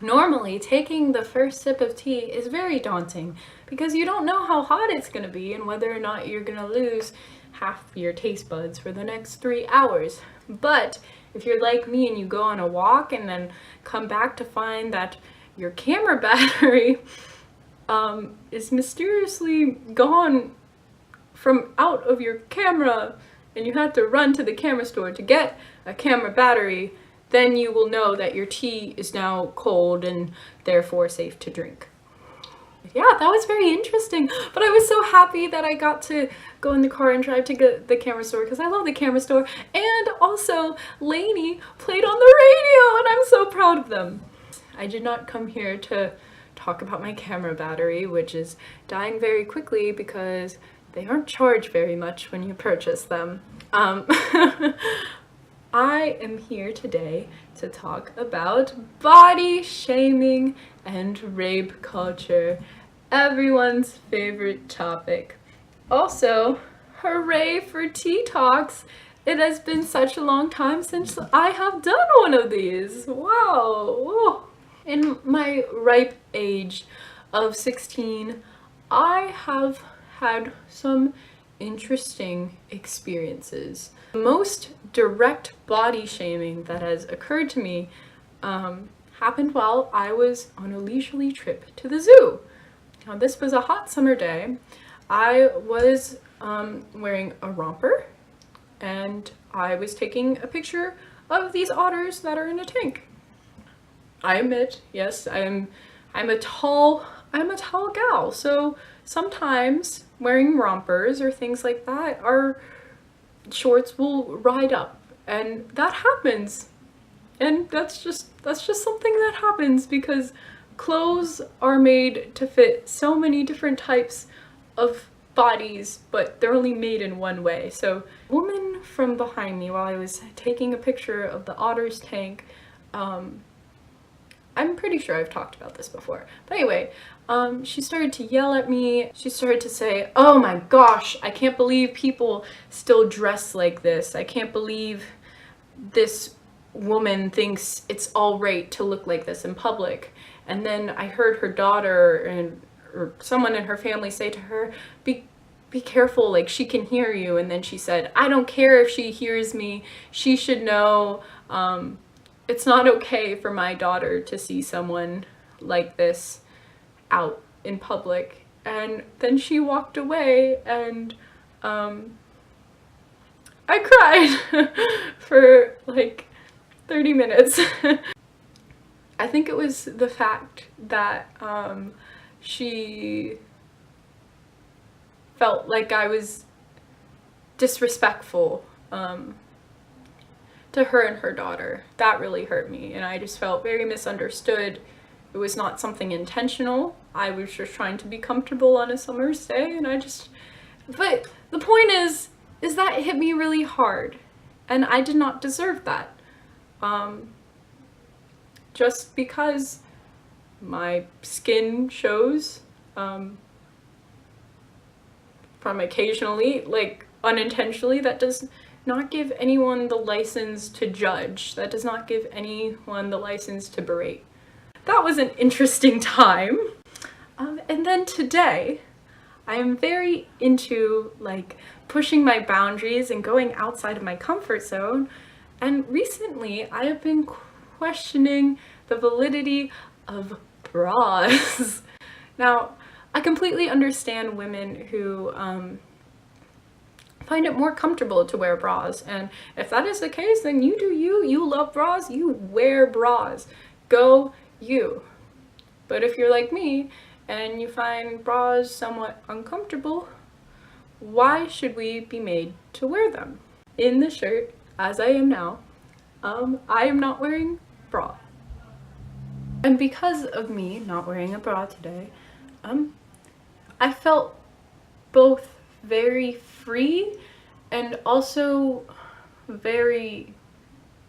Normally, taking the first sip of tea is very daunting because you don't know how hot it's going to be and whether or not you're going to lose half your taste buds for the next 3 hours. But if you're like me and you go on a walk and then come back to find that your camera battery is mysteriously gone from out of your camera and you have to run to the camera store to get a camera battery, then you will know that your tea is now cold and therefore safe to drink. Yeah, that was very interesting, but I was so happy that I got to go in the car and drive to the camera store because I love the camera store, and also Lainey played on the radio and I'm so proud of them. I did not come here to talk about my camera battery, which is dying very quickly because they aren't charged very much when you purchase them. I am here today to talk about body shaming and rape culture, everyone's favorite topic. Also, hooray for Tea Talks! It has been such a long time since I have done one of these. Wow! Whoa. In my ripe age of 16, I have had some interesting experiences. The most direct body shaming that has occurred to me happened while I was on a leisurely trip to the zoo. Now, this was a hot summer day. I was wearing a romper and I was taking a picture of these otters that are in a tank. I admit, yes, I'm a tall gal, so sometimes wearing rompers or things like that, our shorts will ride up, and that happens. And that's just something that happens because clothes are made to fit so many different types of bodies, but they're only made in one way. So, a woman from behind me while I was taking a picture of the otter's tank, I'm pretty sure I've talked about this before. But anyway, she started to yell at me. She started to say, "Oh my gosh, I can't believe people still dress like this. I can't believe this woman thinks it's all right to look like this in public." And then I heard her daughter or someone in her family say to her, be careful, like she can hear you. And then she said, "I don't care if she hears me. She should know it's not okay for my daughter to see someone like this out in public." And then she walked away and I cried for like 30 minutes. I think it was the fact that she felt like I was disrespectful to her and her daughter. That really hurt me, and I just felt very misunderstood. It was not something intentional. I was just trying to be comfortable on a summer's day, and but the point is that it hit me really hard, and I did not deserve that. Just because my skin shows from occasionally, like unintentionally, that does not give anyone the license to judge. That does not give anyone the license to berate. That was an interesting time. And then today, I am very into like pushing my boundaries and going outside of my comfort zone. And recently, I have been questioning the validity of bras. Now, I completely understand women who find it more comfortable to wear bras, and if that is the case, then you do you. You love bras, you wear bras. Go you. But if you're like me and you find bras somewhat uncomfortable, why should we be made to wear them? In the shirt, as I am now, I am not wearing bra. And because of me not wearing a bra today, I felt both very free and also very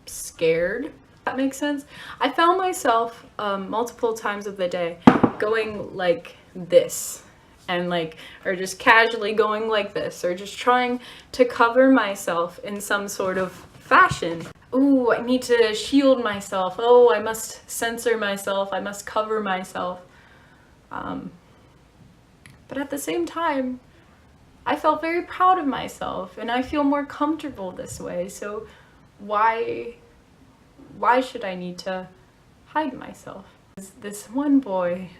scared. If that makes sense. I found myself multiple times of the day going like this, and like, or just casually going like this, or just trying to cover myself in some sort of fashion. ooh, I need to shield myself. Oh, I must censor myself. I must cover myself. But at the same time, I felt very proud of myself and I feel more comfortable this way. So why should I need to hide myself? This one boy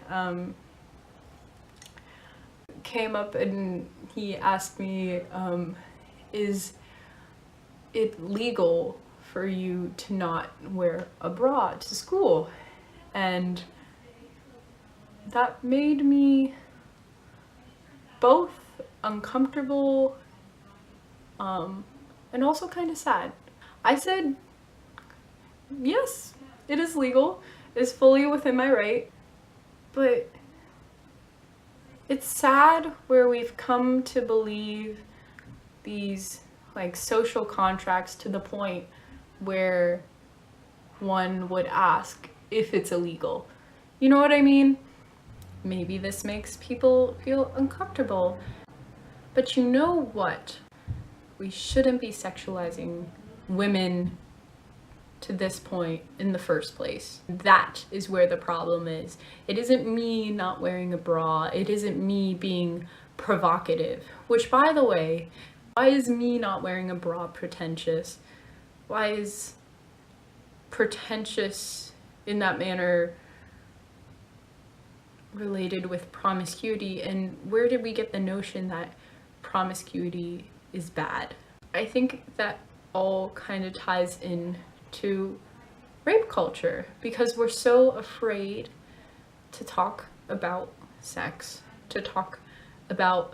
came up and he asked me, is it legal for you to not wear a bra to school? And that made me both uncomfortable and also kind of sad. I said, yes, it is legal. It's fully within my right. But it's sad where we've come to believe these like social contracts to the point where one would ask if it's illegal. You know what I mean? Maybe this makes people feel uncomfortable. But you know what? We shouldn't be sexualizing women to this point in the first place. That is where the problem is. It isn't me not wearing a bra. It isn't me being provocative. Which, by the way, why is me not wearing a bra pretentious? Why is pretentious in that manner related with promiscuity? And where did we get the notion that promiscuity is bad? I think that all kind of ties in to rape culture because we're so afraid to talk about sex, to talk about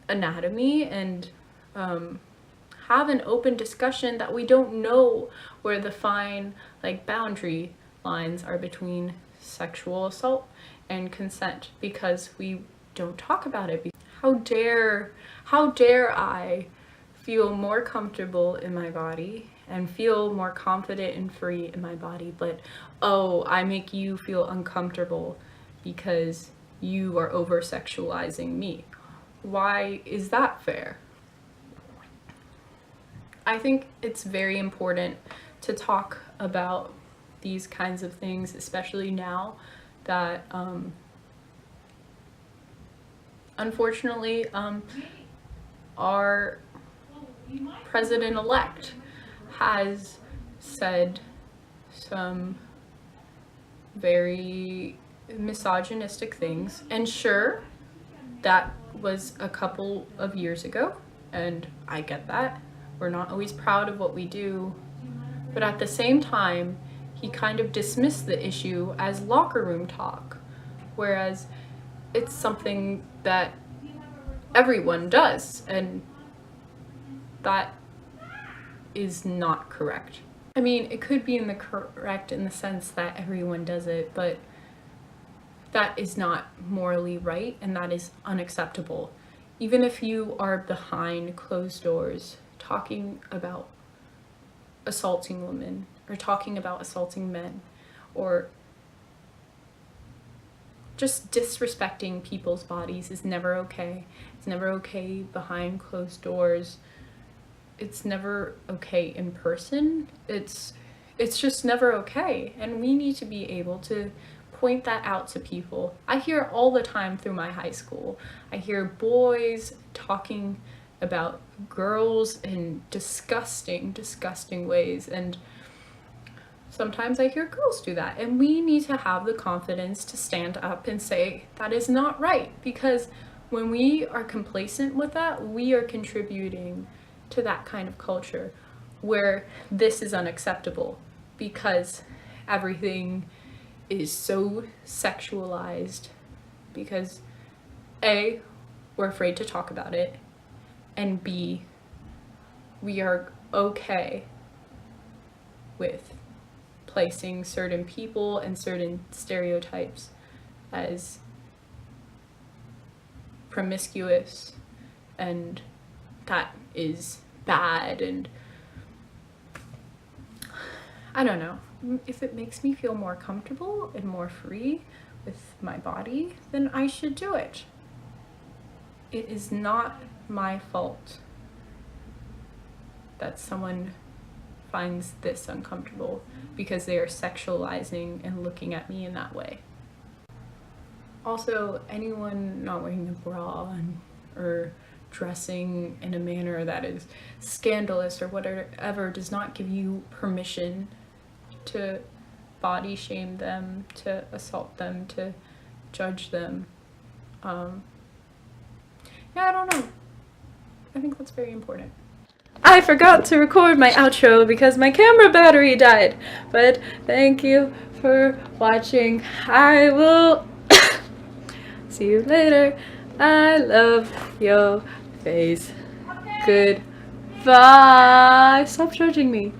anatomy and have an open discussion that we don't know where the fine like boundary lines are between sexual assault and consent because we don't talk about it. How dare I feel more comfortable in my body and feel more confident and free in my body, but oh, I make you feel uncomfortable because you are over-sexualizing me. Why is that fair? I think it's very important to talk about these kinds of things, especially now that unfortunately our president-elect has said some very misogynistic things. And sure, that was a couple of years ago, and I get that. We're not always proud of what we do, but at the same time, he kind of dismissed the issue as locker room talk, whereas it's something that everyone does, and that is not correct. I mean, it could be correct in the sense that everyone does it, but that is not morally right, and that is unacceptable. Even if you are behind closed doors talking about assaulting women or talking about assaulting men or just disrespecting people's bodies is never okay. It's never okay behind closed doors. It's never okay in person. It's just never okay. And we need to be able to point that out to people. I hear all the time through my high school. I hear boys talking about girls in disgusting, disgusting ways. And sometimes I hear girls do that. And we need to have the confidence to stand up and say, that is not right. Because when we are complacent with that, we are contributing to that kind of culture where this is unacceptable because everything is so sexualized, because A, we're afraid to talk about it, and B, we are okay with placing certain people and certain stereotypes as promiscuous, and that is bad. And I don't know, if it makes me feel more comfortable and more free with my body, then I should do it. It is not my fault that someone finds this uncomfortable because they are sexualizing and looking at me in that way. Also, anyone not wearing a bra or dressing in a manner that is scandalous or whatever does not give you permission to body shame them, to assault them, to judge them. Yeah, I don't know. I think that's very important. I forgot to record my outro because my camera battery died, but thank you for watching. I will see you later. I love your face. Goodbye. Stop judging me.